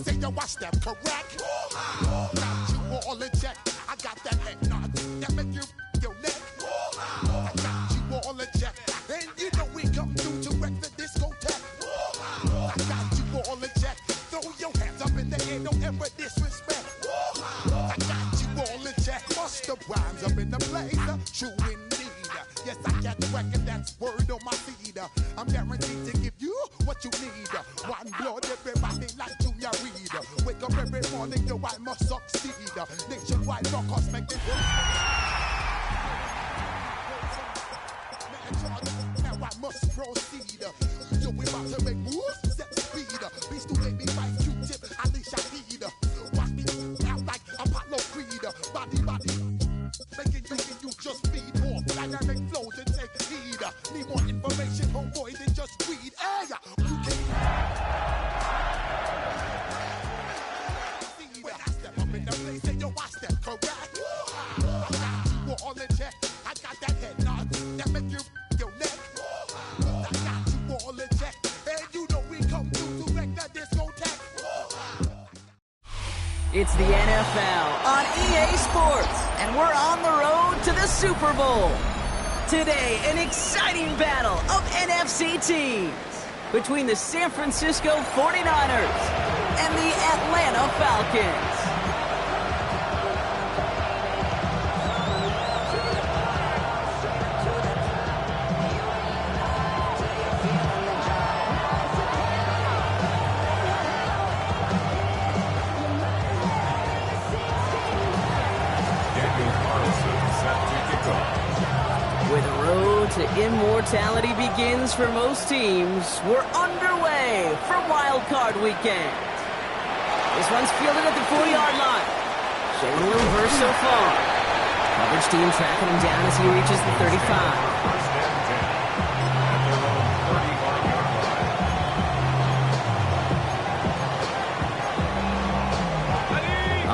place and you watch them correct. Got you all in check. I got that head nod that make you your neck. I got you all in check. And you know we come through to wreck the discotheque. I got you all in check. Throw your hands up in the air, don't ever disrespect. I got you all in check. Busta Rhymes up in the place, true indeed. Yes, I get wreck and that's word on my feed. I'm guaranteed to give you what you need. One blood, everybody like Junior Reed. Wake up every morning, yo, I must succeed. Nationwide rockers make it. Now I must proceed. Yo, we about to make moves, set speed. Beast to make me fight Q-tip, Alicia Heed. Watch me out like Apollo Creed. Body, making you just feed more dynamic flows and take heed. Need more information, homeboy, than just weed. Hey, you can see when I step up in the place and yo, I step correct. I got you all in check. I got that head nod that make you your neck. I got you all in check. And you know we come through to wreck the discotheque. It's the NFL on EA Sports, and we're on the road to the Super Bowl. Today, an exciting battle of NFC teams between the San Francisco 49ers and the Atlanta Falcons. To immortality begins for most teams. We're underway for Wild Card Weekend. This one's fielded at the 40-yard line. Showing a little verse so far. Coverage team tracking him down as he reaches the 35.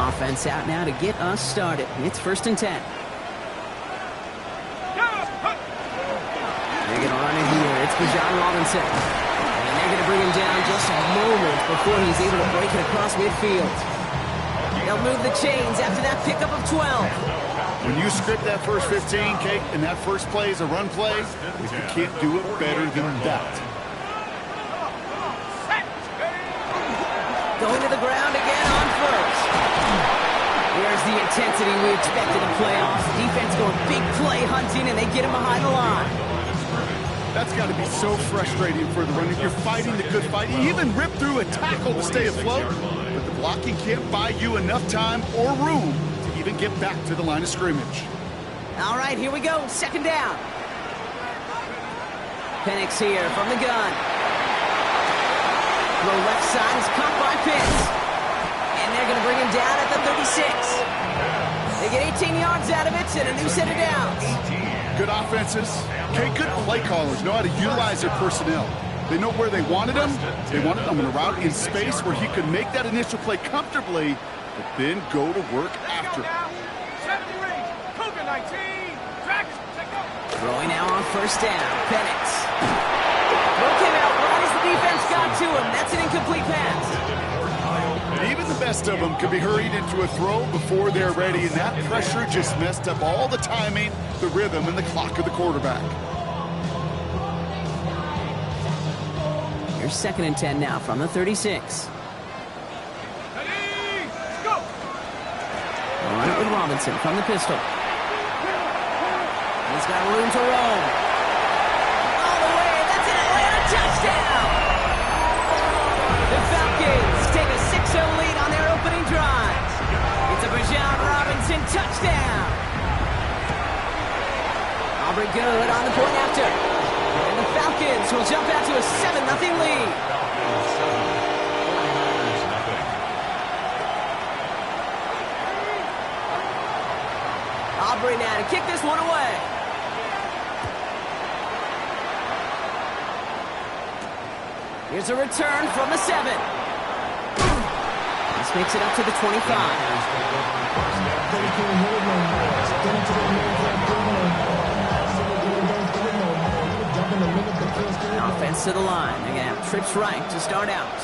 Offense out now to get us started. It's 1st and 10. They're going to run it here. It's Bijan Robinson. And they're going to bring him down just a moment before he's able to break it across midfield. They'll move the chains after that pickup of 12. When you script that first 15, Kate, and that first play is a run play, you can't do it better than that. Going to the ground again on first. Here's the intensity we expected in playoffs. Defense going big play hunting, and they get him behind the line. That's got to be so frustrating for the runner. You're fighting the good fight. You even rip through a tackle to stay afloat, but the blocking can't buy you enough time or room to even get back to the line of scrimmage. All right, here we go. 2nd down. Penix here from the gun. Throw left side is caught by Pitts. And they're going to bring him down at the 36. They get 18 yards out of it and a new set of downs. Good offenses. Okay, good play callers know how to utilize their personnel. They know where they wanted him. They wanted him in a route in space where he could make that initial play comfortably, but then go to work after. Throwing now on 1st down. Penix. Throw came out right as the defense got to him. That's an incomplete pass. Even the best of them could be hurried into a throw before they're ready, and that pressure just messed up all the timing, the rhythm, and the clock of the quarterback. Here's 2nd and 10 now from the 36. Run it with Robinson from the pistol. He's got room to roam. All the way, that's an Atlanta touchdown! The Falcons take a 6-0 lead on their opening drive. It's a Bijan Robinson touchdown. Aubrey good on the point after. And the Falcons will jump out to a 7-0 lead. Aubrey now to kick this one away. Here's a return from the 7. This makes it up to the 25. Offense to the line. They're going to have trips right to start out.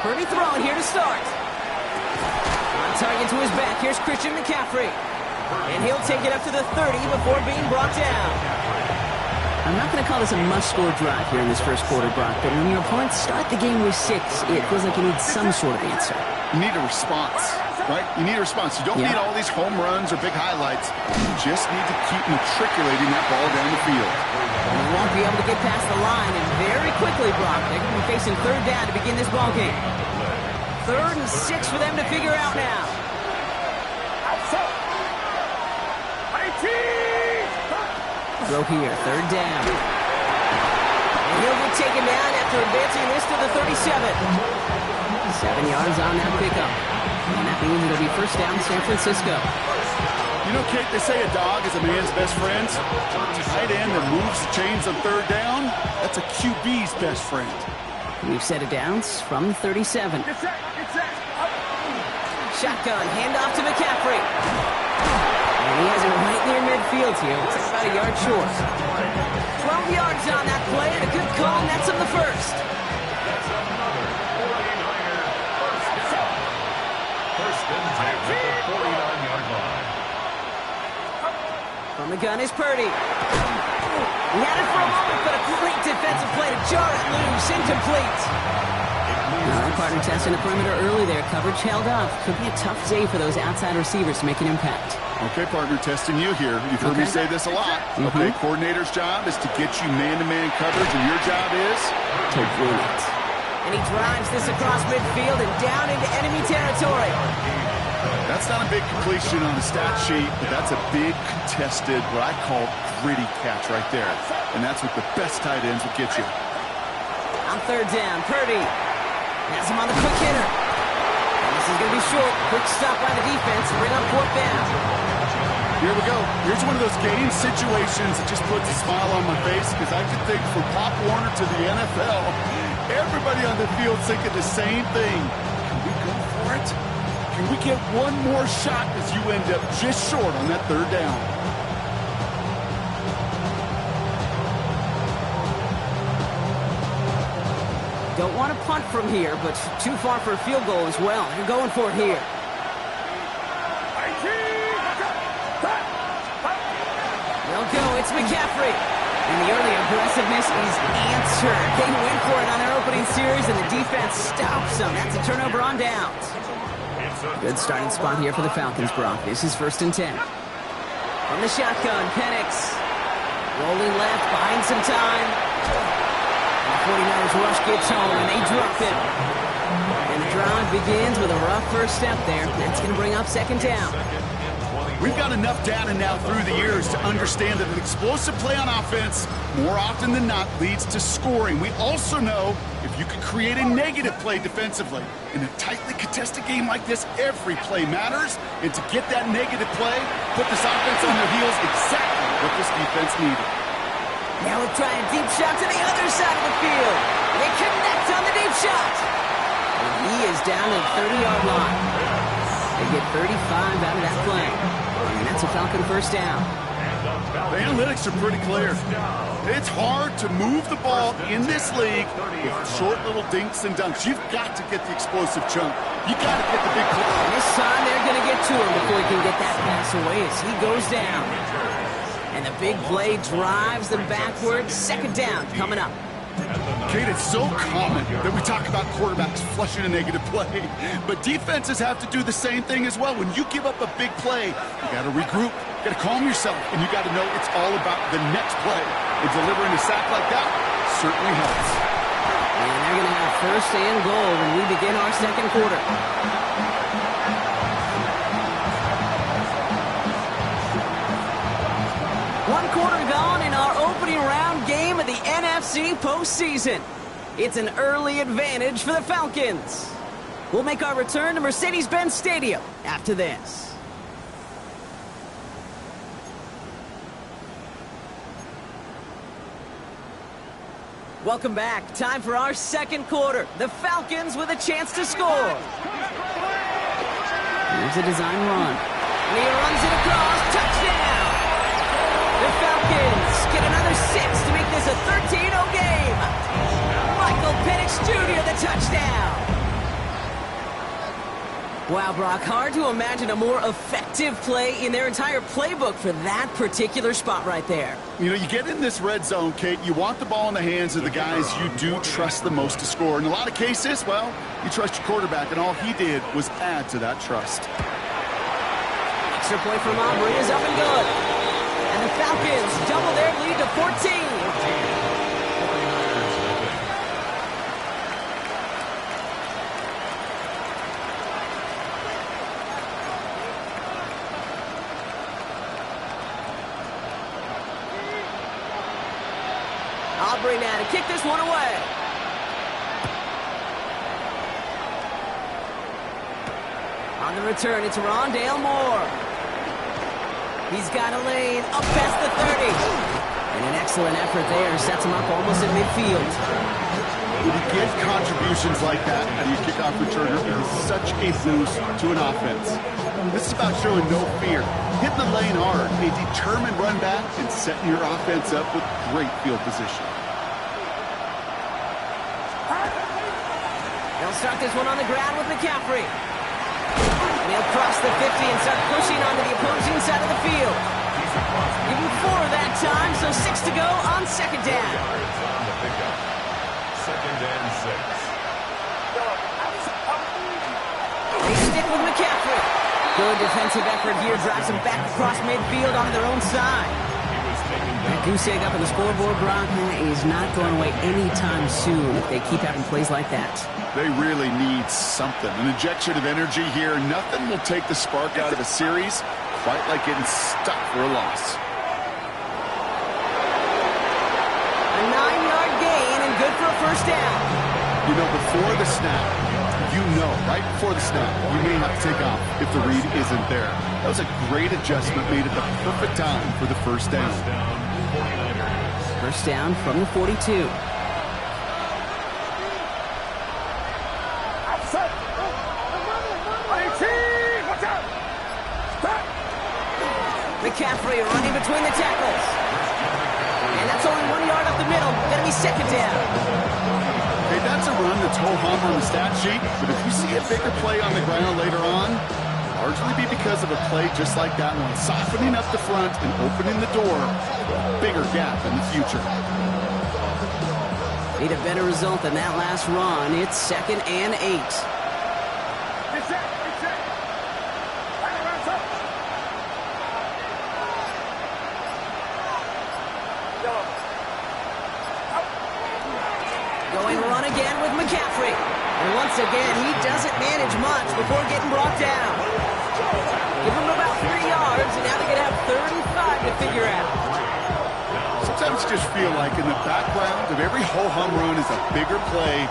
Purdy throwing here to start. On target to his back, here's Christian McCaffrey. And he'll take it up to the 30 before being brought down. I'm not going to call this a must-score drive here in this first quarter, Brock, but when your opponents start the game with 6, it feels like you need some sort of answer. You need a response, right? You need a response. You don't need all these home runs or big highlights. You just need to keep matriculating that ball down the field. They won't be able to get past the line, and very quickly, Brock, they're going to be facing third down to begin this ball game. 3rd and 6 for them to figure out now. Throw here, 3rd down. And he'll get taken down after advancing this to the 37. 7 yards on that pickup. And that means it'll be first down San Francisco. You know, Kate, they say a dog is a man's best friend. A tight end that moves the chains on 3rd down, that's a QB's best friend. We've set it downs from the 37. Shotgun, handoff to McCaffrey. And he has it right near midfield here. Looks like about a yard short. 12 yards on that play, and a good call, and that's on the first. From the gun is Purdy. He had it for a moment, but a great defensive play to jar it loose. Incomplete. Partner testing the perimeter early there. Coverage held up. Could be a tough day for those outside receivers to make an impact. Okay, partner, testing you here. You've heard me say this a lot. Okay, coordinator's job is to get you man-to-man coverage, and your job is to win it. And he drives this across midfield and down into enemy territory. That's not a big completion on the stat sheet, but that's a big contested, what I call gritty catch right there. And that's what the best tight ends will get you. On 3rd down, Purdy has him on the quick hitter. And this is going to be short. Quick stop by the defense and bring up 4th down. Here we go. Here's one of those game situations that just puts a smile on my face, because I can think from Pop Warner to the NFL, everybody on the field thinking the same thing. Can we go for it? Can we get one more shot as you end up just short on that 3rd down? Don't want to punt from here, but too far for a field goal as well. You're going for it here. They'll go. It's McCaffrey. And the early aggressiveness is answered. They went for it on their opening series, and the defense stops them. That's a turnover on downs. Good starting spot here for the Falcons, Brock. This is 1st and 10. From the shotgun, Penix. Rolling left, buying some time. And the 49ers rush gets home, and they drop it. And the drive begins with a rough first step there. That's going to bring up 2nd down. We've got enough data now through the years to understand that an explosive play on offense, more often than not, leads to scoring. We also know if you can create a negative play defensively. In a tightly contested game like this, every play matters. And to get that negative play, put this offense on their heels, exactly what this defense needed. Now we're trying a deep shot to the other side of the field. They connect on the deep shot. And he is down at the 30-yard line. They get 35 out of that play. And that's a Falcon first down. The analytics are pretty clear. It's hard to move the ball in this league with short little dinks and dunks. You've got to get the explosive chunk. You got to get the big play. And this time they're going to get to him before he can get that pass away as he goes down. And the big play drives them backwards. 2nd down coming up. Kate, it's so common that we talk about quarterbacks flushing a negative play, but defenses have to do the same thing as well. When you give up a big play, you got to regroup, you got to calm yourself, and you got to know it's all about the next play. And delivering a sack like that certainly helps. And they're going to have 1st and goal when we begin our 2nd quarter. One quarter gone in our opening round game of the NFC postseason. It's an early advantage for the Falcons. We'll make our return to Mercedes-Benz Stadium after this. Welcome back. Time for our 2nd quarter. The Falcons with a chance to score. Here's a design run. And he runs it across. Touchdown! The Falcons get another 6 to make this a 13-0 game. Michael Penix Jr. the touchdown. Wow, Brock, hard to imagine a more effective play in their entire playbook for that particular spot right there. You know, you get in this red zone, Kate, you want the ball in the hands of the guys you do trust the most to score. In a lot of cases, well, you trust your quarterback, and all he did was add to that trust. Extra point from Aubrey is up and good. And the Falcons double their lead to 14. Aubrey now to kick this one away. On the return, it's Rondale Moore. He's got a lane up past the 30. And an excellent effort there sets him up almost at midfield. When you get contributions like that out of your kickoff returner, it is such a boost to an offense. This is about showing no fear, hitting the lane hard, a determined run back, and setting your offense up with great field position. They'll start this one on the ground with McCaffrey. And he'll cross the 50 and start pushing onto the opposing side of the field. Give him 4 that time, so 6 to go on second down. Second and 6. They stick with McCaffrey. Good defensive effort here drives them back across midfield onto their own side. That goose egg up on the scoreboard, Brock, is not going away anytime soon if they keep having plays like that. They really need something, an injection of energy here. Nothing will take the spark out of a series quite like getting stuck for a loss. A 9-yard gain and good for a first down. You know, before the snap, right before the snap, you may have to take off if the read isn't there. That was a great adjustment made at the perfect time for the first down. First down from the 42. McCaffrey running between the tackles. And that's only 1 yard up the middle. Gonna be second down. Hey, that's a run that's ho-hum on the stat sheet, but if you see a bigger play on the ground later on, largely be because of a play just like that one, softening up the front and opening the door for a bigger gap in the future. Need a better result than that last run. It's second and 8. Going run again with McCaffrey. And once again, he doesn't manage much before getting brought down. Give him about 3 yards, and now they're going to have 35 to figure out. Sometimes you just feel like in the background of every ho-hum run is a bigger play.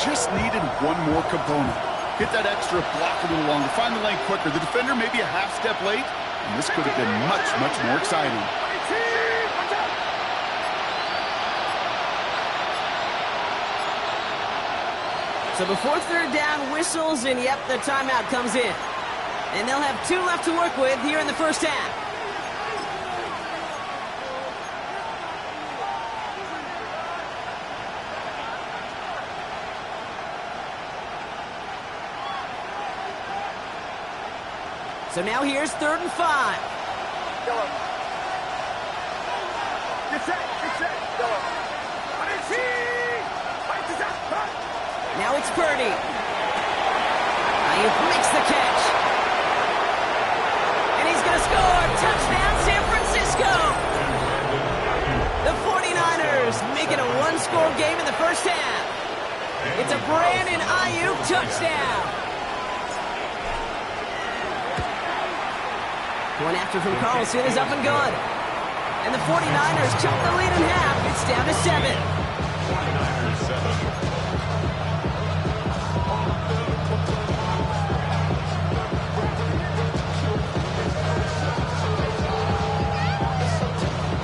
Just needed one more component. Get that extra block a little longer. Find the lane quicker. The defender may be a half step late, and this could have been much, much more exciting. So before third down whistles, and yep, the timeout comes in. And they'll have 2 left to work with here in the first half. So now here's 3rd and 5. Now it's Purdy. Ayuk makes the catch. And he's going to score. Touchdown, San Francisco. The 49ers make it a 1-score game in the first half. It's a Brandon Ayuk touchdown. One after from Carlson is up and good. And the 49ers chop the lead in half. It's down to 7. 49ers 7.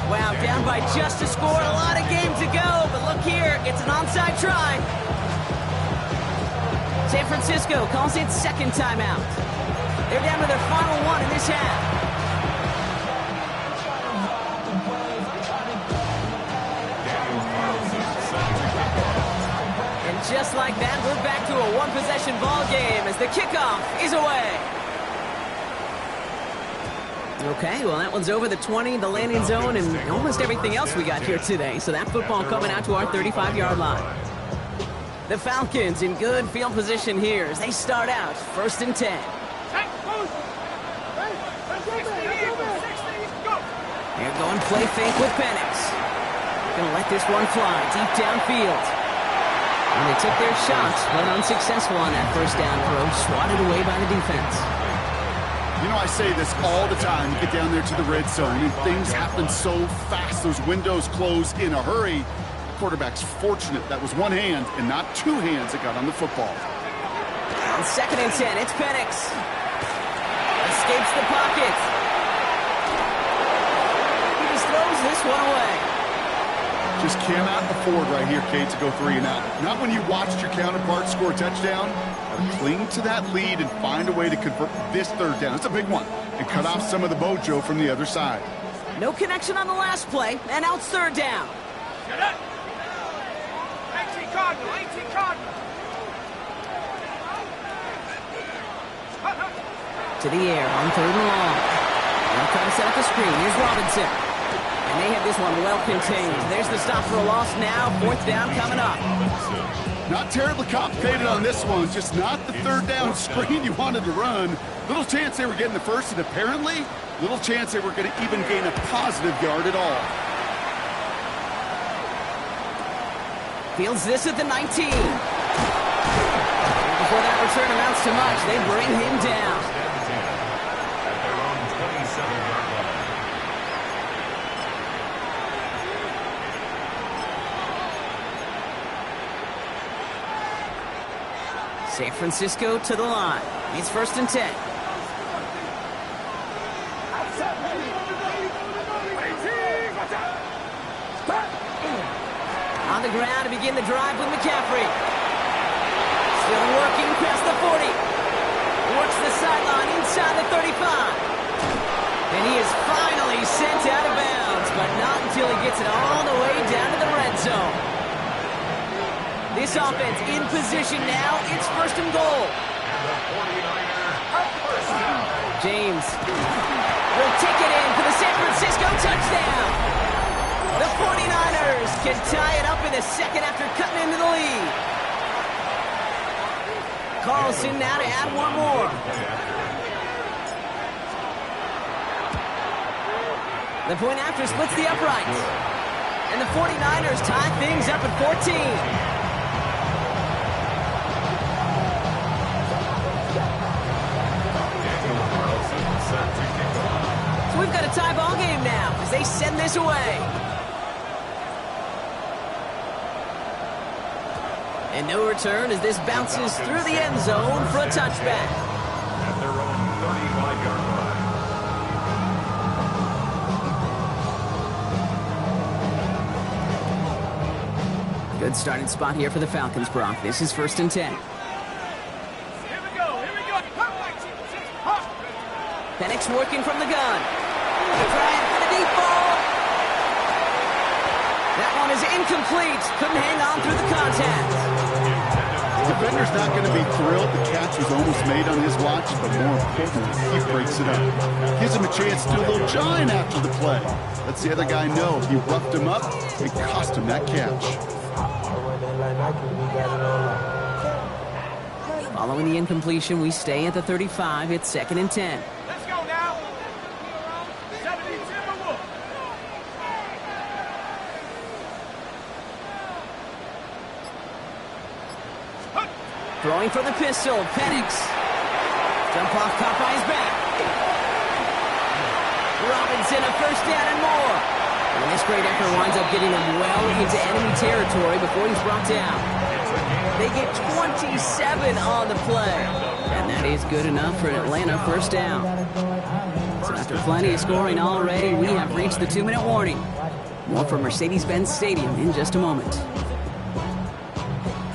Wow, down by just a score. A lot of game to go. But look here, it's an onside try. San Francisco calls its second timeout. They're down to their final one in this half. And just like that, we're back to a a one-possession ball game as the kickoff is away. Okay, well, that one's over the 20, the landing zone, and almost everything else we got here today. So that football coming out to our 35-yard line. The Falcons in good field position here as they start out 1st and 10. They're going play fake with Penix. Gonna let this one fly deep downfield. And they took their shots, but unsuccessful on that first down throw, swatted away by the defense. You know, I say this all the time. You get down there to the red zone, and things happen so fast. Those windows close in a hurry. The quarterback's fortunate that was one hand and not two hands that got on the football. On 2nd and 10, it's Penix. Escapes the pocket. He just throws this one away. Just cannot afford right here, Kate, to go 3 and out. Not when you watched your counterpart score a touchdown. Cling to that lead and find a way to convert this 3rd down. It's a big one. And cut off some of the mojo from the other side. No connection on the last play, and now it's 3rd down. Get up. 18 Cardinal, 18 Cardinal. To the air on 3rd and long. They'll try to set up the screen. Here's Robinson. And they have this one well contained. There's the stop for a loss now. 4th down coming up. Not terribly complicated on this one. Just not the 3rd down screen you wanted to run. Little chance they were getting the first, and apparently little chance they were going to even gain a positive yard at all. Fields this at the 19. Before that return amounts to much, they bring him down. At their own 27-yard line. San Francisco to the line. It's 1st and 10. On the ground to begin the drive with McCaffrey. Still working past the 40. Works the sideline inside the 35. And he is finally sent out of bounds, but not until he gets it all the way down to the red zone. This offense in position now. It's 1st and goal. James will take it in for the San Francisco touchdown. The 49ers can tie it up in the 2nd after cutting into the lead. Carlson now to add one more. The point after splits the uprights. And the 49ers tie things up at 14. So we've got a tie ball game now as they send this away. And no return as this bounces through the end zone for a touchback. At their own 35-yard line. Good starting spot here for the Falcons, Brock. This is 1st and 10. Here we go, here we go. Penix working from the gun. Trying for the deep ball. That one is incomplete. Couldn't hang on through the contact. Defender's not going to be thrilled. The catch was almost made on his watch, but more importantly, he breaks it up. Gives him a chance to do a little jawing after the play. Lets the other guy know he roughed him up and cost him that catch. Following the incompletion, we stay at the 35. It's 2nd and 10. Let's go now. 70 Timberwolves. Throwing for the pistol, Penix. Jump off, caught by his back. Robinson, a 1st down and more. And this great effort winds up getting them well into enemy territory before he's brought down. They get 27 on the play. And that is good enough for Atlanta 1st down. So after plenty of scoring already, we have reached the 2-minute warning. More from Mercedes-Benz Stadium in just a moment.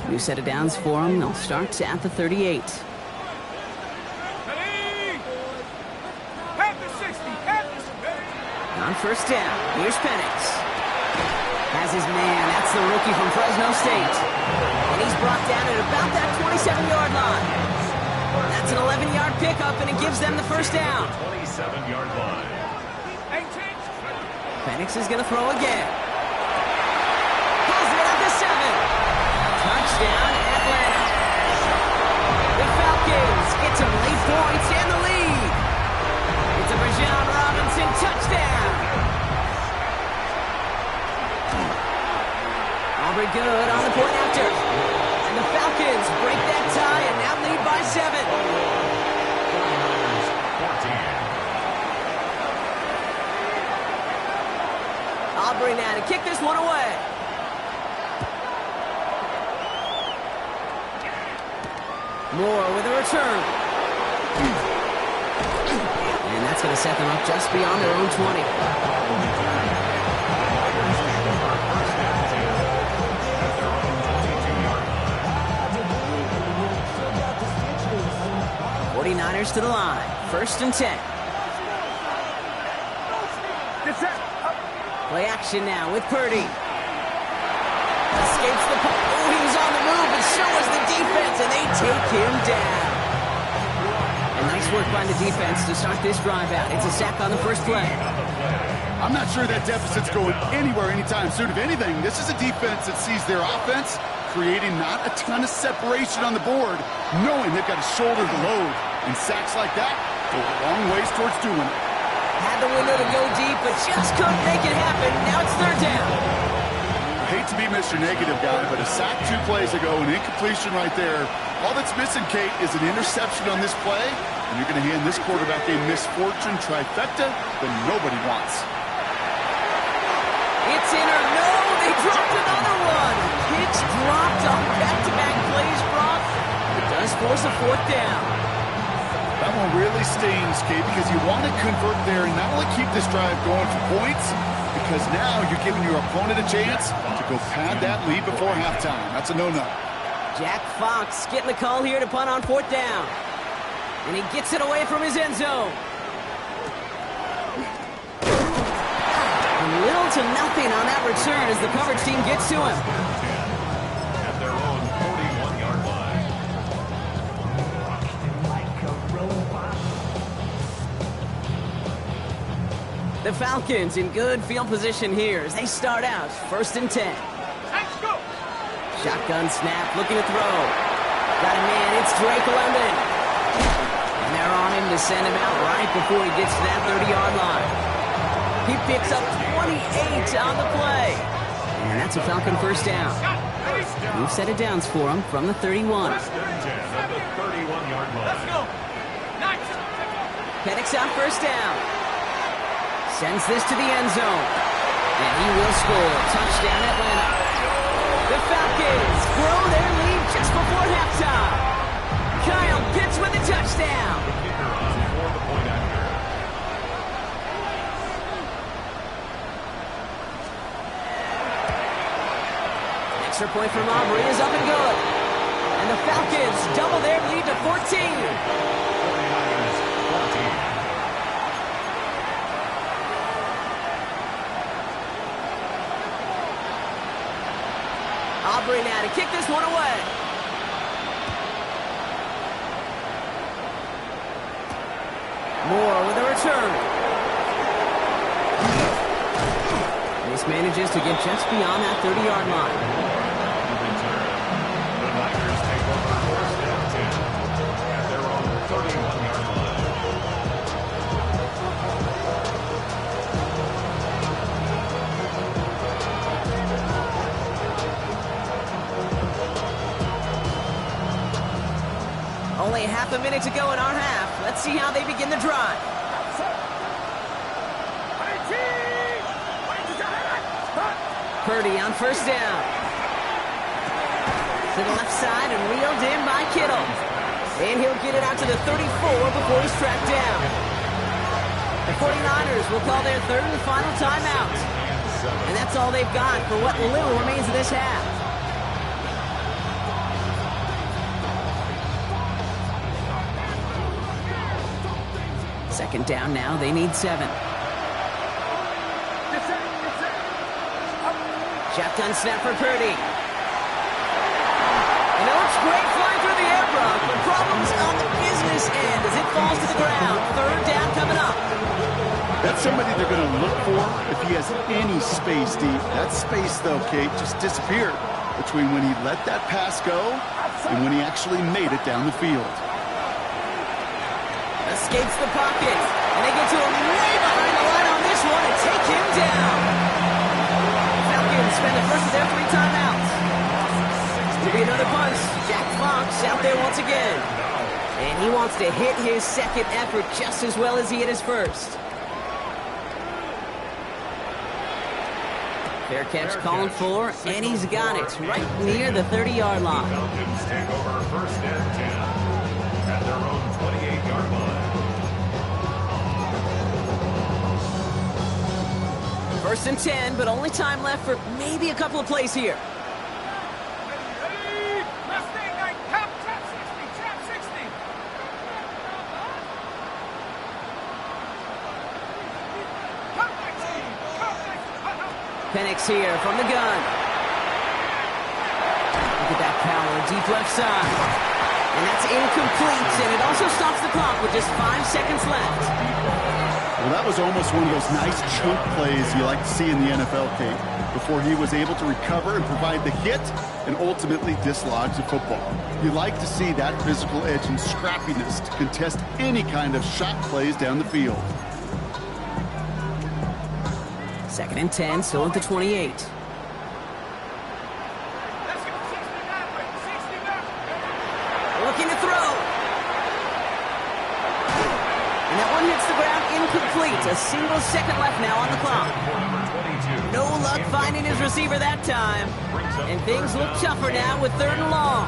New set of downs for them. They'll start at the 38. On 1st down, here's Penix. Has his man, that's the rookie from Fresno State. And he's brought down at about that 27-yard line. That's an 11-yard pickup, and it gives them the first down. 27-yard line. Penix is going to throw again. Pulls it at the 7. Touchdown, Atlanta. The Falcons get some late points and the lead. It's a Bijan Robinson touchdown. Aubrey good on the point after. And the Falcons break that tie and now lead by 7. 14. Aubrey now to kick this one away. Moore with a return. And that's going to set them up just beyond their own 20. '49ers to the line. 1st and 10. Play action now with Purdy. Escapes the punt. Oh, he was on the move, but so was the defense, and they take him down. And nice work by the defense to start this drive out. It's a sack on the first play. I'm not sure that deficit's going anywhere anytime soon. If anything, this is a defense that sees their offense creating not a ton of separation on the board, knowing they've got to shoulder the load. And sacks like that go a long ways towards doing it. Had the window to go deep, but just couldn't make it happen. Now it's 3rd down. I hate to be Mr. Negative guy, but a sack 2 plays ago, an incompletion right there. All that's missing, Kate, is an interception on this play, and you're going to hand this quarterback a misfortune trifecta that nobody wants. It's in or no, they dropped another one. Pitch dropped on back-to-back plays, Brock. It does force a 4th down. That one really stings, Kate, because you want to convert there and not only keep this drive going for points, because now you're giving your opponent a chance to go pad that lead before halftime. That's a no-no. Jack Fox getting the call here to punt on 4th down. And he gets it away from his end zone. And little to nothing on that return as the coverage team gets to him. At their own 41-yard line. The Falcons in good field position here as they start out 1st and 10. Let's go. Shotgun snap, looking to throw. Got a man, it's Drake London. And they're on him to send him out right before he gets to that 30-yard line. He picks up 28 on the play. And that's a Falcon 1st down. New set of downs for him from the 31. 1st and 10 at the 31-yard line. Let's go. Nice. Penix out 1st down. Sends this to the end zone. And he will score. Touchdown, Atlanta. The Falcons grow their lead just before halftime. Kyle Pitts with a touchdown. Kicker on for the point after. Extra point from Aubrey is up and good. And the Falcons double their lead to 14. 49ers 14. Aubrey now to kick this one away. Moore with a return. This manages to get just beyond that 30-yard line. The Niners take over 1st and 10 at their own 31-yard line. Only half a minute to go in our half. Let's see how they begin the drive. Purdy on 1st down. To the left side and reeled in by Kittle. And he'll get it out to the 34 before he's tracked down. The 49ers will call their 3rd and final timeout. And that's all they've got for what little remains of this half. Second down now, they need 7. Shotgun snap for Purdy. And it looks great flying through the air, Brock, but problems on the business end as it falls to the ground. Third down coming up. That's somebody they're going to look for if he has any space deep. That space, though, Kate, just disappeared between when he let that pass go and when he actually made it down the field. Escapes the pocket, and they get to him way behind the line on this one and take him down. Falcons spend the first of their 3 timeouts. Will be another punch. Jack Fox out there once again. And he wants to hit his second effort just as well as he hit his first. Fair catch called for, and he's got it right near the 30-yard line. Falcons take over first and 10 at their own 28-yard line. First and 10, but only time left for maybe a couple of plays here. Penix here from the gun. Look at that power, deep left side. And that's incomplete, and it also stops the clock with just 5 seconds left. Well, that was almost one of those nice chunk plays you like to see in the NFL, Kate, before he was able to recover and provide the hit and ultimately dislodge the football. You like to see that physical edge and scrappiness to contest any kind of shot plays down the field. Second and 10, still at the 28. Looking to throw. And that one hits the ground incomplete. A single second left now on the clock. No luck finding his receiver that time. And things look tougher now with 3rd and long.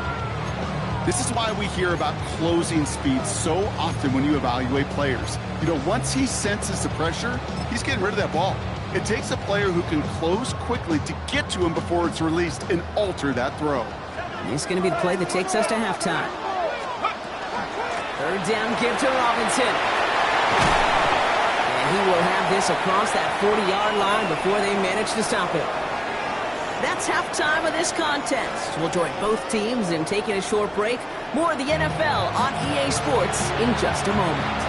This is why we hear about closing speed so often when you evaluate players. You know, once he senses the pressure, he's getting rid of that ball. It takes a player who can close quickly to get to him before it's released and alter that throw. And it's going to be the play that takes us to halftime. 3rd down give to Robinson. And he will have this across that 40-yard line before they manage to stop it. That's halftime of this contest. We'll join both teams in taking a short break. More of the NFL on EA Sports in just a moment.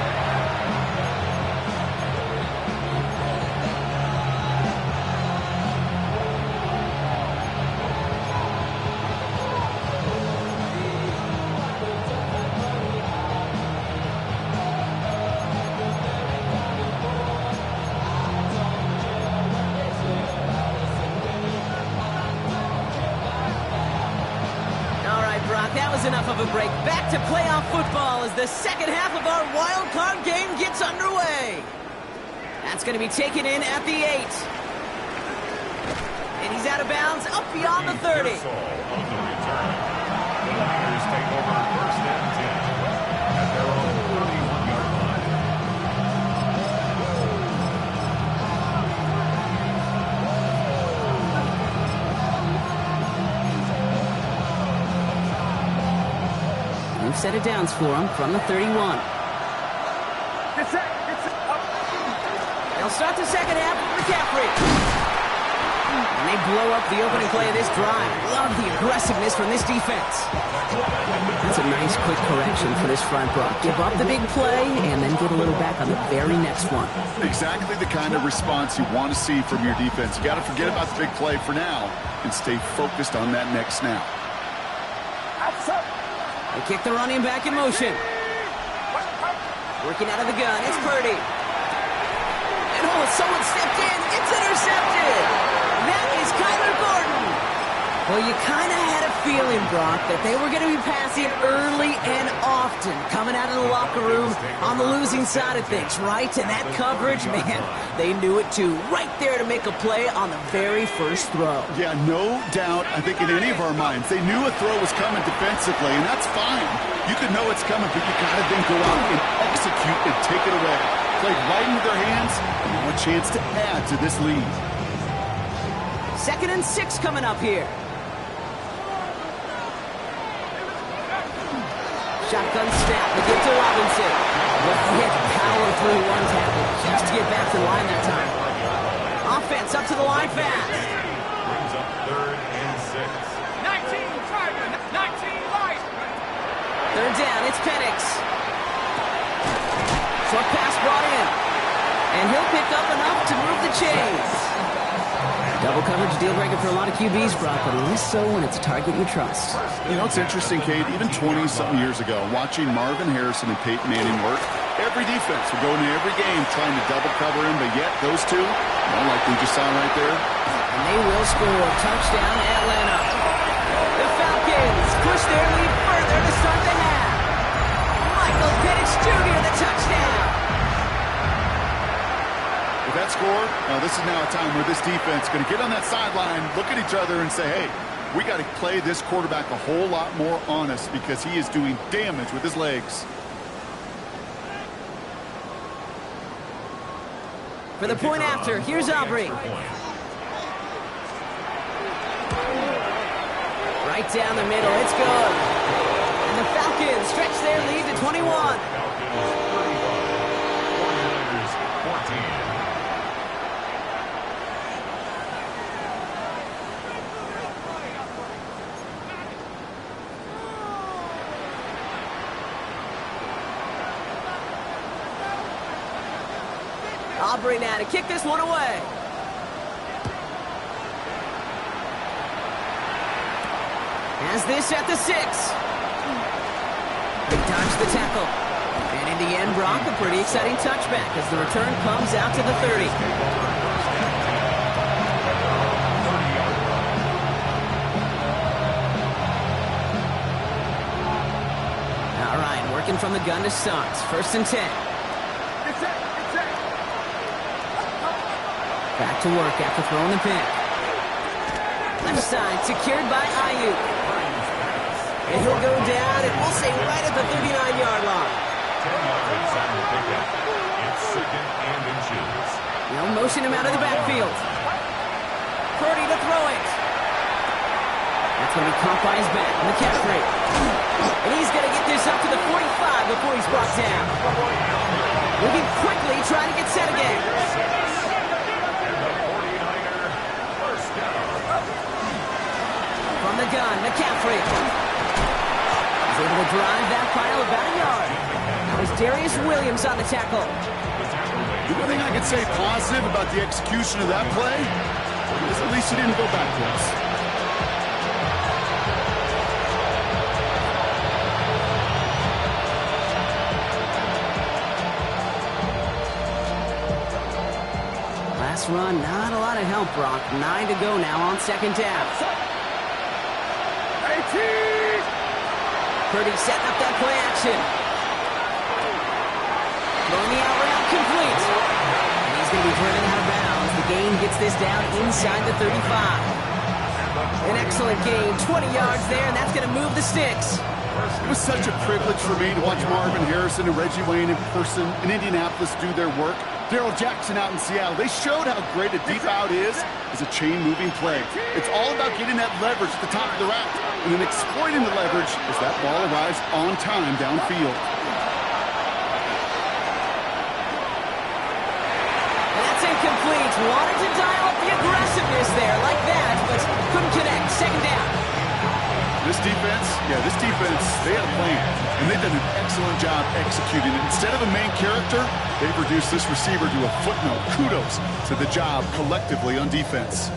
Enough of a break. Back to playoff football as the second half of our wild card game gets underway. That's going to be taken in at the 8. And he's out of bounds up beyond the 30. The Niners take over first and 10 at their own 31-yard line. New set of downs for him from the 31. They'll start the second half with McCaffrey. And they blow up the opening play of this drive. Love the aggressiveness from this defense. That's a nice quick correction for this front row. Give up the big play and then get a little back on the very next one. Exactly the kind of response you want to see from your defense. You got to forget about the big play for now and stay focused on that next snap. They kick the running back in motion. Working out of the gun, it's Purdy. And oh, someone stepped in. It's intercepted. That is Kyler Gordon. Well, you kind of had a feeling, Brock, that they were going to be passing early and often, coming out of the locker room on the losing side of things, right? And that coverage, man, they knew it too. Right there to make a play on the very first throw. Yeah, no doubt. I think in any of our minds, they knew a throw was coming defensively, and that's fine. You could know it's coming, but you got to then go out and execute and take it away. Played right into their hands, and now a chance to add to this lead. 2nd and 6 coming up here. Shotgun snap, they get to Robinson. Hit, power through one tackle just to get back to the line that time. Offense up to the line fast. Brings up Double coverage deal breaker for a lot of QBs, Brock, but less so when it's a target you trust. You know, it's interesting, Kate, even 20-something years ago, watching Marvin Harrison and Peyton Manning work, every defense would go into every game trying to double cover him, but yet those two, like we just saw right there. And they will score. Touchdown, Atlanta. The Falcons push their lead further to start the half. Michael Penix Jr., the touchdown. With that score, now this is now a time where this defense is going to get on that sideline, look at each other and say, hey, we got to play this quarterback a whole lot more honest because he is doing damage with his legs. For the point after, here's Aubrey. Right down the middle, it's good. And the Falcons stretch their lead to 21. Falcons 35, 49ers 14. Aubrey now to kick this one away. Has this at the 6. He dodged the tackle. And in the end, Brock, a pretty exciting touchback as the return comes out to the 30. All right, working from the gun to start. 1st and 10. Back to work after throwing the pick. Left side secured by Ayuk. And he'll go down, and we'll say right at the 39-yard line. 10 yards on the pickup. It's 2nd and inches. They'll motion him out of the backfield. Purdy to throw it. That's going to be caught by his back. McCaffrey. And he's going to get this up to the 45 before he's brought down. Moving quickly, trying to get set again. From the gun, McCaffrey. He's able to drive that pile about a yard. That was Darius Williams on the tackle. The one thing I could say positive about the execution of that play is at least he didn't go backwards. Last run, not a lot of help, Brock. 9 to go now on 2nd down. Purdy setting up that play action. Throwing the out route complete. And he's going to be driven out of bounds. The gain gets this down inside the 35. An excellent gain, 20 yards there, and that's going to move the sticks. It was such a privilege for me to watch Marvin Harrison and Reggie Wayne in person in Indianapolis do their work. Darrell Jackson out in Seattle, they showed how great a deep out is as a chain-moving play. It's all about getting that leverage at the top of the route and then exploiting the leverage as that ball arrives on time downfield. And that's incomplete. Wanted to dial up the aggressiveness there like that, but couldn't connect. 2nd down. This defense, they had a plan, and they've done an excellent job executing it. Instead of a main character, they've reduced this receiver to a footnote. Kudos to the job collectively on defense.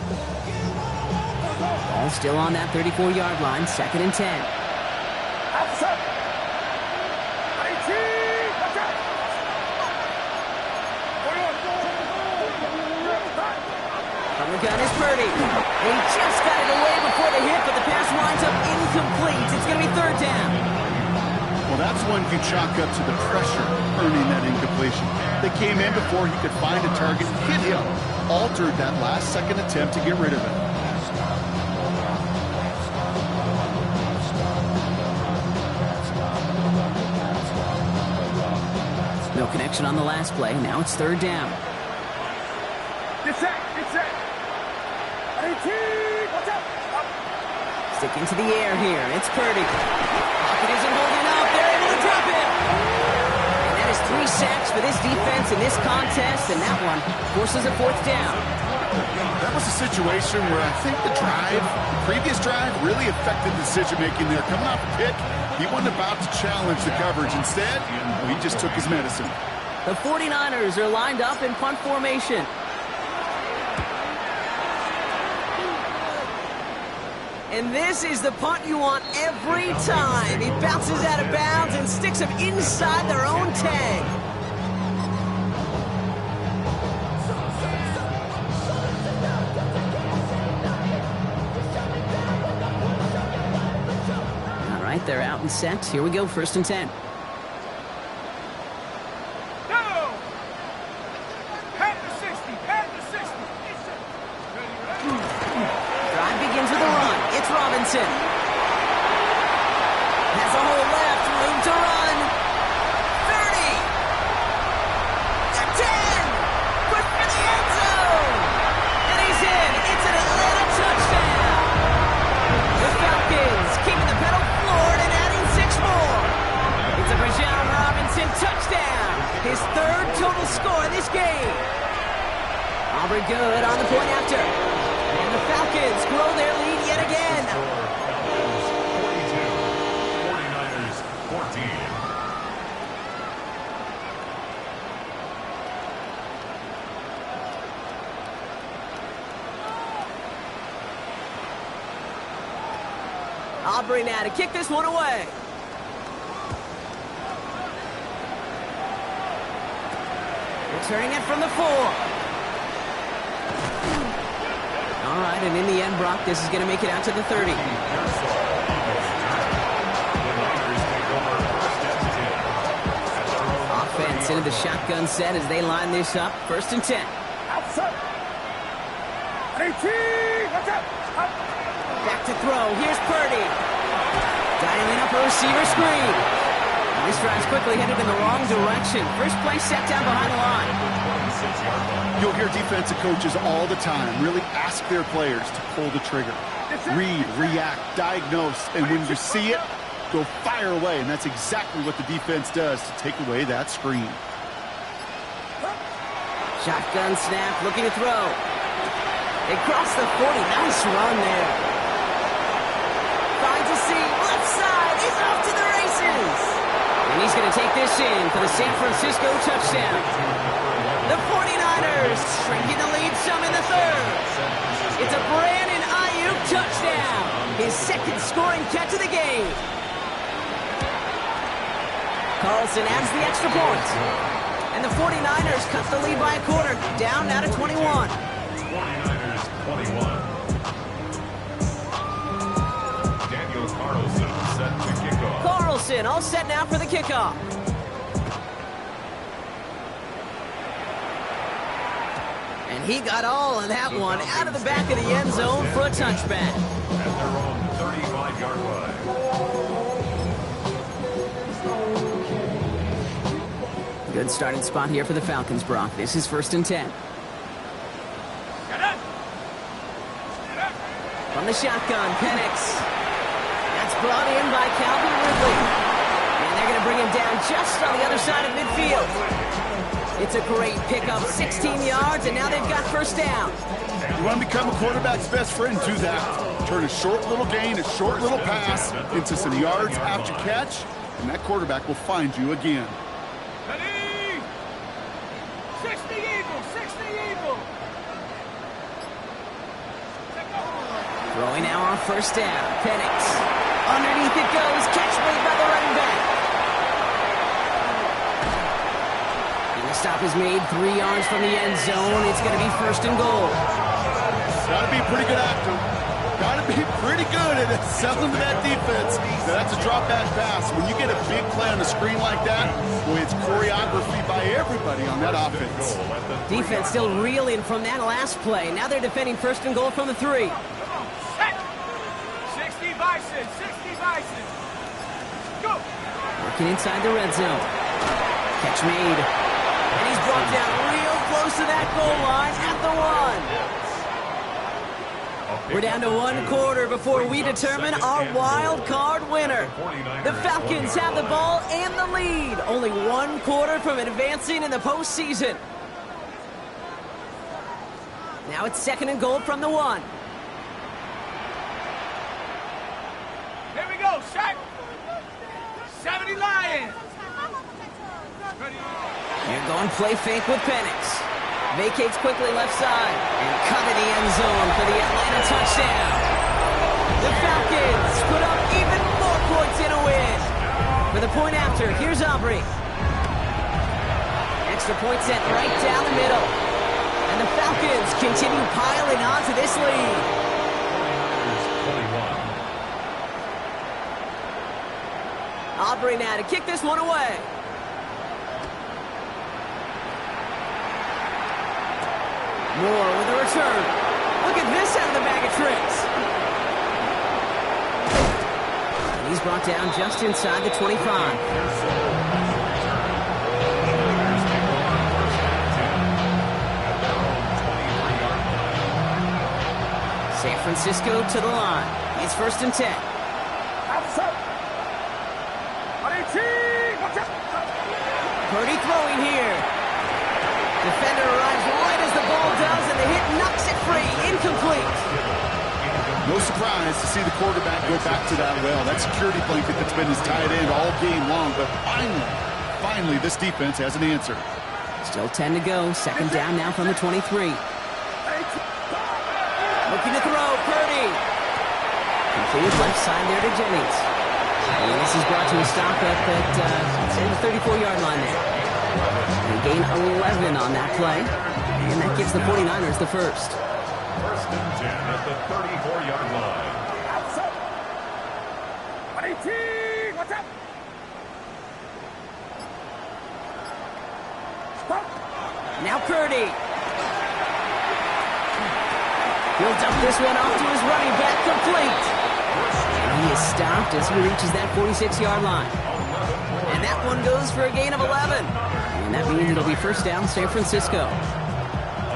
Ball still on that 34-yard line, 2nd and 10. From the gun is Purdy. He just got it away before the hit, but the pass winds up incomplete. It's going to be 3rd down. Well, that's one you chalk up to the pressure earning that incompletion. They came in before he could find a target, hit him, altered that last-second attempt to get rid of it. No connection on the last play. Now it's 3rd down. Sticking to the air here. It's Purdy. Pocket isn't holding up. They're able to drop it. And that is 3 sacks for this defense in this contest, and that one forces a 4th down. That was a situation where I think the previous drive, really affected decision-making there. Coming off the pick, he wasn't about to challenge the coverage. Instead, he just took his medicine. The 49ers are lined up in punt formation. And this is the punt you want every time. He bounces out of bounds and sticks them inside their own 10. All right, they're out and set. Here we go, 1st and 10. Robinson has a hole left, room to run. 30, 10, quick for the end zone, and he's in. It's an Atlanta touchdown. The Falcons keeping the pedal floored and adding 6 more. It's a Bijan Robinson touchdown, his 3rd total score this game. Aubrey good on the point after. And the Falcons grow their lead yet again. 49ers 14. Aubrey now to kick this one away. Returning it from the 4. All right, and in the end, Brock, this is going to make it out to the 30. Offense into the shotgun set as they line this up. 1st and 10. Outside. 18. Back to throw. Here's Purdy. Dialing up a receiver screen. And this drive's quickly headed in the wrong direction. First play set down behind the line. You'll hear defensive coaches all the time really ask their players to pull the trigger. Read, react, diagnose, and when you see it, go fire away. And that's exactly what the defense does to take away that screen. Shotgun snap, looking to throw. They cross the 40. Nice run there. Finds a seam, left side. He's off to the races. And he's going to take this in for the San Francisco touchdown. The 49ers shrinking the lead some in the 3rd. It's a Brandon Ayuk touchdown. His 2nd scoring catch of the game. Carlson adds the extra point. And the 49ers cut the lead by a quarter. Down now to 21. 49ers 21. Daniel Carlson set to kickoff. Carlson all set now for the kickoff. And he got all of that one out of the back of the end zone for a touchback. And they're on the 35-yard line. Good starting spot here for the Falcons, Brock. This is 1st and 10. From the shotgun, Penix. That's brought in by Calvin Ridley. And they're going to bring him down just on the other side of midfield. It's a great pickup, 16 yards, and now they've got 1st down. You want to become a quarterback's best friend, do that. Turn a short little gain, a short little pass into some yards after catch, and that quarterback will find you again. Ready? 60 Eagles, 60 Eagles. Throwing now on 1st down. Penix. Underneath it goes. Catch made by the running back. And the stop is made 3 yards from the end zone. It's going to be 1st and goal. Got to be a pretty good actor. Got to be pretty good at selling to that defense. Now, that's a drop back pass. When you get a big play on the screen like that, boy, it's choreography by everybody on that offense. Defense still reeling from that last play. Now they're defending 1st and goal from the 3. 60 Bison, 60 Bison. Go. Working inside the red zone. Catch made. And he's brought down real close to that goal line at the 1. We're down to 1 quarter before we determine our wild card winner. The Falcons have the ball and the lead. Only 1 quarter from advancing in the postseason. Now it's 2nd and goal from the 1. Here we go, Shaq. 70 Lions. They're going play fake with Penix. Vacates quickly left side. And cut in the end zone for the Atlanta touchdown. The For the point after, here's Aubrey. Extra point sent right down the middle. And the Falcons continue piling on to this lead. 21. Aubrey now to kick this one away. Moore with a return. Look at this out of the bag of tricks. And he's brought down just inside the 25. San Francisco to the line. It's 1st and 10. Purdy throwing here. Defender arrives right as the ball does, and the hit knocks it free. Incomplete. No surprise to see the quarterback go back to that well. That security blanket that's been his tight end all game long. But finally, this defense has an answer. Still 10 to go. 2nd down now from the 23. Looking to throw, Purdy. Completed left side there to Jennings. And this is brought to a stop up at the 34-yard line there. They gain 11 on that play. And that gives the 49ers the first. 1st and 10 at the 34-yard line. What's up? Now Purdy. He'll dump this one off to his running back, complete. And he is stopped as he reaches that 46-yard line. And that one goes for a gain of 11. And that means it'll be 1st down, San Francisco.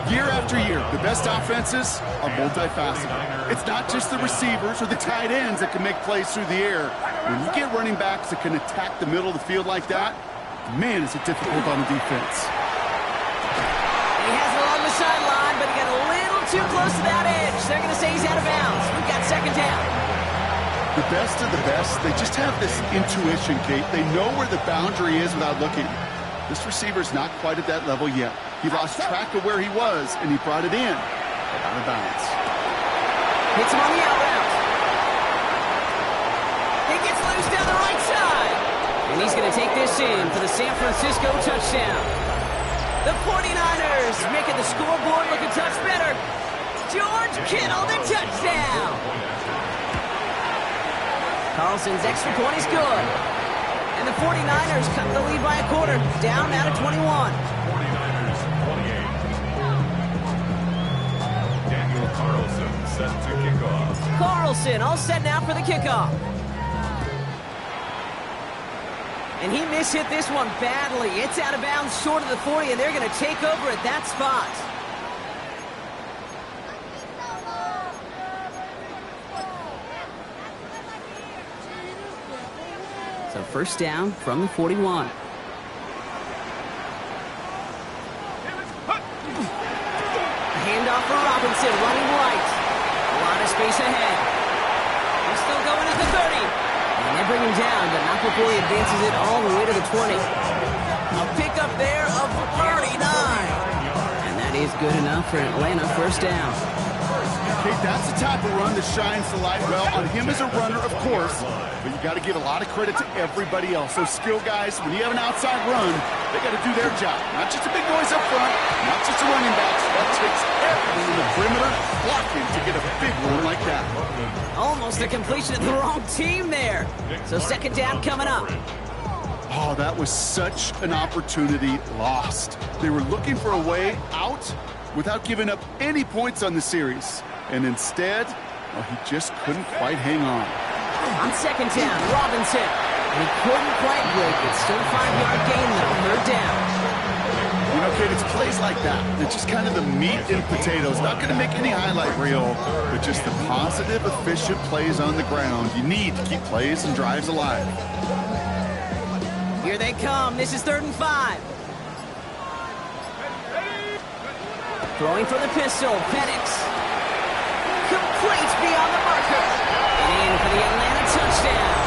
Year after year, the best offenses are multifaceted. It's not just the receivers or the tight ends that can make plays through the air. When you get running backs that can attack the middle of the field like that, man, is it difficult on the defense. He has it along the sideline, but he got a little too close to that edge. They're going to say he's out of bounds. We've got 2nd down. The best of the best, they just have this intuition, Kate. They know where the boundary is without looking. This receiver's not quite at that level yet. He lost track of where he was, and he brought it in, but out of bounds. Hits him on the out route. He gets loose down the right side. And he's going to take this in for the San Francisco touchdown. The 49ers making the scoreboard look a touch better. George Kittle, the touchdown. Carlson's extra point is good. And the 49ers cut the lead by a quarter, down out of 21. 49ers 28. Daniel Carlson set to kick off. Carlson all set now for the kickoff. And he mishit this one badly. It's out of bounds short of the 40, and they're going to take over at that spot. So 1st down from the 41. Handoff for Robinson, running right. A lot of space ahead. He's still going at the 30. And they bring him down, but not before he advances it all the way to the 20. A pickup there of 39. And that is good enough for Atlanta, 1st down. Kate, that's the type of run that shines the light well on him as a runner, of course, but you got to give a lot of credit to everybody else. Those skill guys, when you have an outside run, they got to do their job. Not just a big noise up front, not just the running backs. That takes everyone in the perimeter blocking to get a big run like that. Almost a completion of the wrong team there. So 2nd down coming up. Oh, that was such an opportunity lost. They were looking for a way out without giving up any points on the series. And instead, well, he just couldn't quite hang on. On 2nd down, Robinson. And he couldn't quite break it. Still a 5-yard gain, though. 3rd down. You know, Kate, it's plays like that. It's just kind of the meat and potatoes. Not going to make any highlight reel, but just the positive, efficient plays on the ground. You need to keep plays and drives alive. Here they come. This is 3rd and 5. Throwing for the pistol, Penix. Complete beyond the marker. And in for the Atlanta touchdown.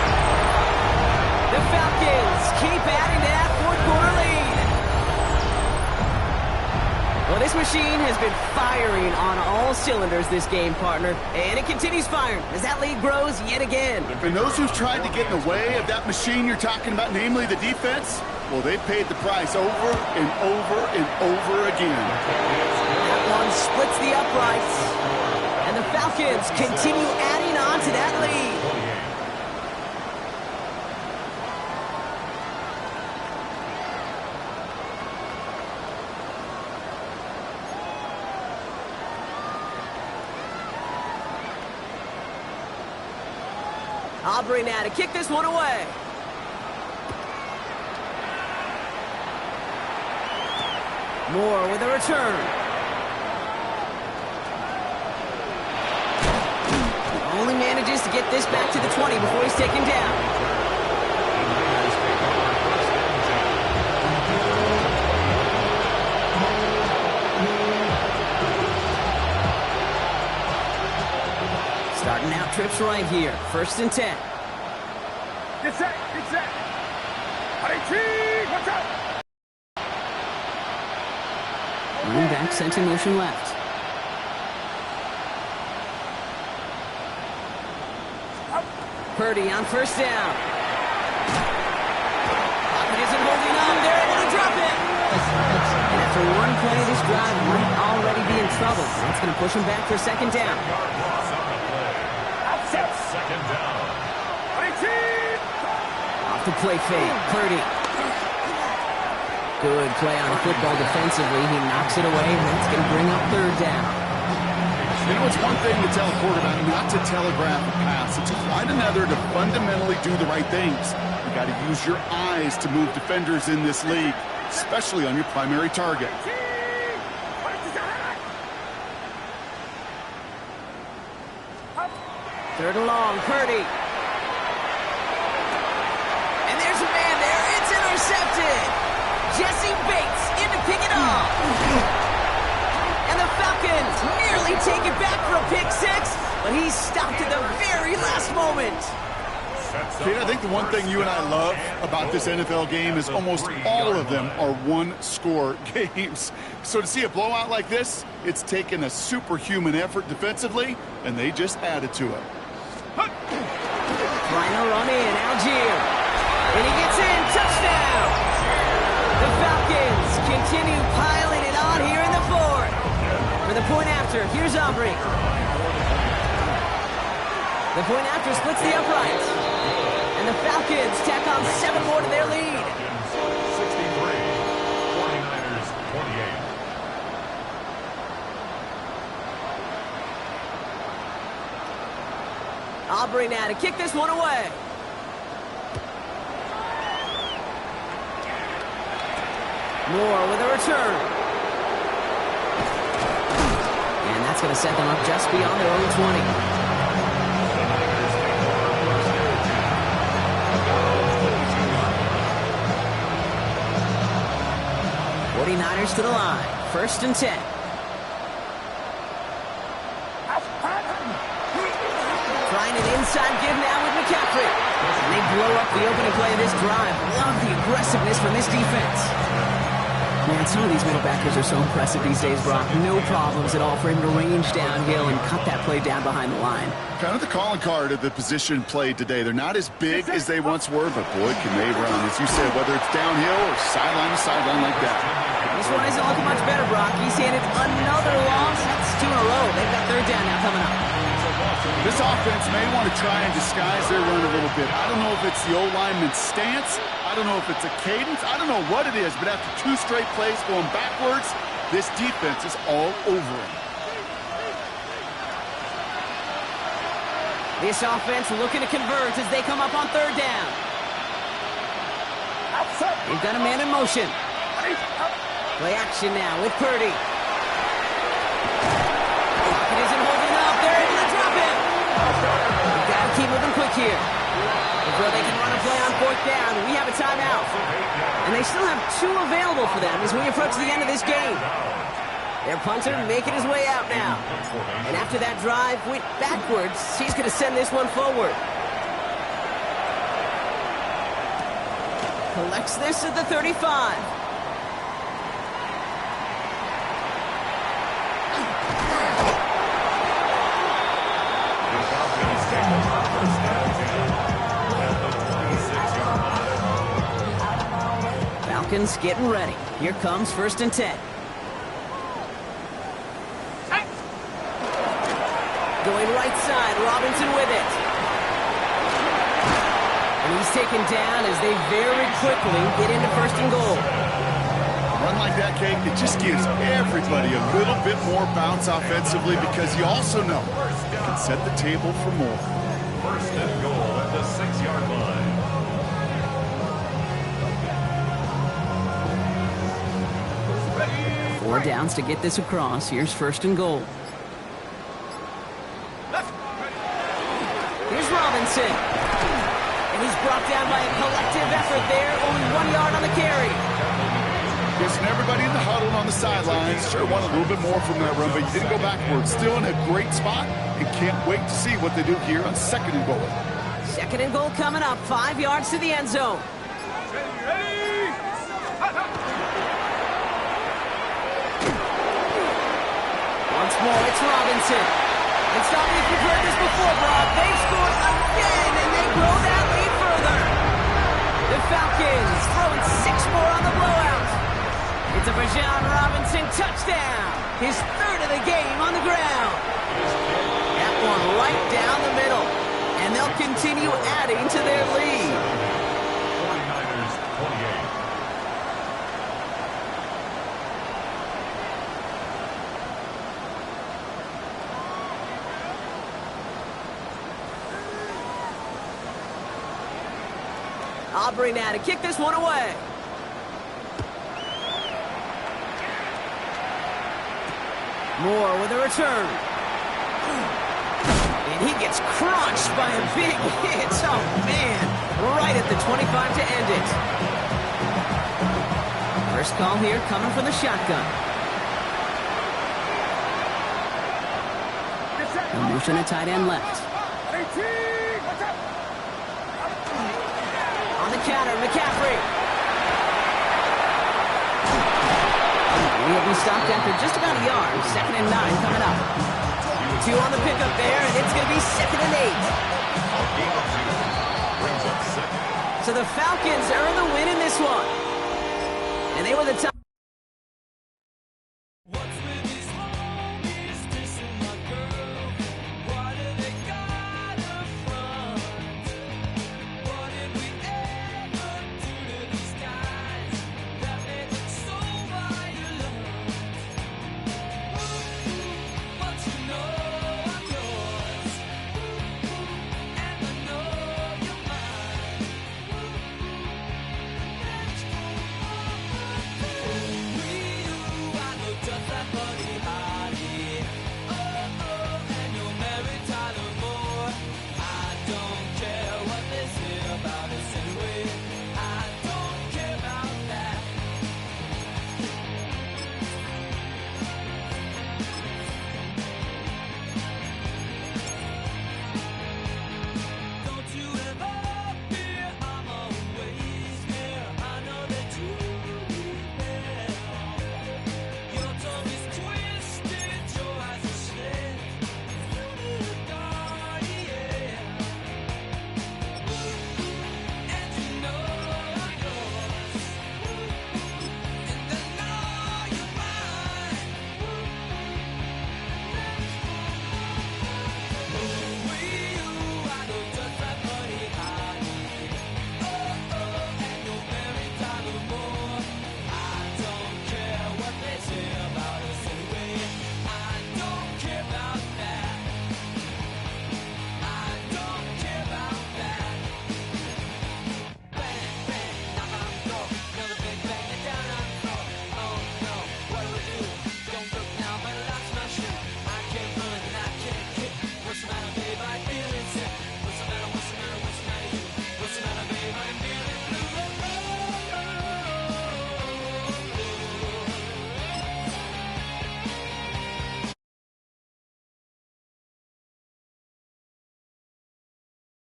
The Falcons keep adding to that 4th quarter lead. Well, this machine has been firing on all cylinders this game, partner. And it continues firing as that lead grows yet again. And those who've tried to get in the way of that machine you're talking about, namely the defense, well, they paid the price over and over and over again. That one splits the uprights. And the Falcons continue adding on to that lead. Aubrey now to kick this one away. Moore with a return. Only manages to get this back to the 20 before he's taken down. Starting out trips right here. 1st and 10. Get set, get set. Watch out. Running back sent in motion left. Purdy on 1st down. Pocket isn't holding on. They're able to drop it. And after one play, this drive might already be in trouble. That's going to push him back for 2nd down. Second down. Off the play fake, Purdy. Good play on the football defensively. He knocks it away, and that's going to bring up 3rd down. You know, it's one thing to tell a quarterback not to telegraph a pass. It's quite another to fundamentally do the right things. You got to use your eyes to move defenders in this league, especially on your primary target. 3rd and long, Purdy. And there's a man there. It's intercepted. Jesse Bates in to pick it off. And the Falcons nearly take it back for a pick 6, but he stopped at the very last moment. Kate, I think the one thing you and I love about this NFL game is almost all of them are one-score games. So to see a blowout like this, it's taken a superhuman effort defensively, and they just added to it. Final run in, Algier. And he gets in, touchdown! The Falcons continue piling it on here in the 4th. For the point after, here's Aubrey. The point after splits the uprights. And the Falcons tack on 7 more to their lead. 63, 49ers 28. Aubrey now to kick this one away. Moore with a return. And that's going to set them up just beyond their own 20. 49ers to the line. 1st and 10. Trying an inside give now with McCaffrey. And they blow up the opening play of this drive. Love the aggressiveness from this defense. Man, some of these middle backers are so impressive these days, Brock. No problems at all for him to range downhill and cut that play down behind the line. Kind of the calling card of the position played today. They're not as big as they once were, but boy, can they run. As you said, whether it's downhill or sideline to sideline like that. This one isn't looking much better, Brock. He's handed another loss. That's 2 in a row. They've got 3rd down now coming up. This offense may want to try and disguise their run a little bit. I don't know if it's the O-lineman's stance. I don't know if it's a cadence. I don't know what it is, but after 2 straight plays going backwards, this defense is all over him. This offense looking to convert as they come up on 3rd down. They've got a man in motion. Play action now with Purdy. Pocket isn't holding up. They're able to drop him. They've got to keep moving quick here. Before they can run a play on 4th down, we have a timeout. And they still have 2 available for them as we approach the end of this game. Their punter making his way out now. And after that drive went backwards, he's going to send this one forward. Collects this at the 35. Falcons getting ready. Here comes 1st and 10. Going right side, Robinson with it. And he's taken down as they very quickly get into 1st and goal. Run like that, Kate, it just gives everybody a little bit more bounce offensively because you also know you can set the table for more. 1st and goal at the 6-yard line. Four downs to get this across. Here's 1st and goal. Here's Robinson. And he's brought down by a collective effort there. Only 1 yard on the carry. Guessing everybody in the huddle on the sidelines sure want a little bit more from that run, but you didn't go backwards. Still in a great spot and can't wait to see what they do here on 2nd and goal. 2nd and goal coming up. 5 yards to the end zone. Once more, it's Robinson. And stop me if you've heard this before, Brock. They've scored again, and they grow that lead further. The Falcons throwing 6 more on the blowout. It's a Bijan Robinson touchdown. His 3rd of the game on the ground. That one right down the middle. And they'll continue adding to their lead. 49ers 28. Aubrey now to kick this one away. Moore with a return. And he gets crunched by a big hit. Oh, man. Right at the 25 to end it. First call here coming from the shotgun. A motion at tight end left. On the counter, McCaffrey. He'll be stopped after just about a yard. 2nd and 9 coming up. 2 on the pickup there, and it's going to be 2nd and 8. So the Falcons earn the win in this one. And they were the top.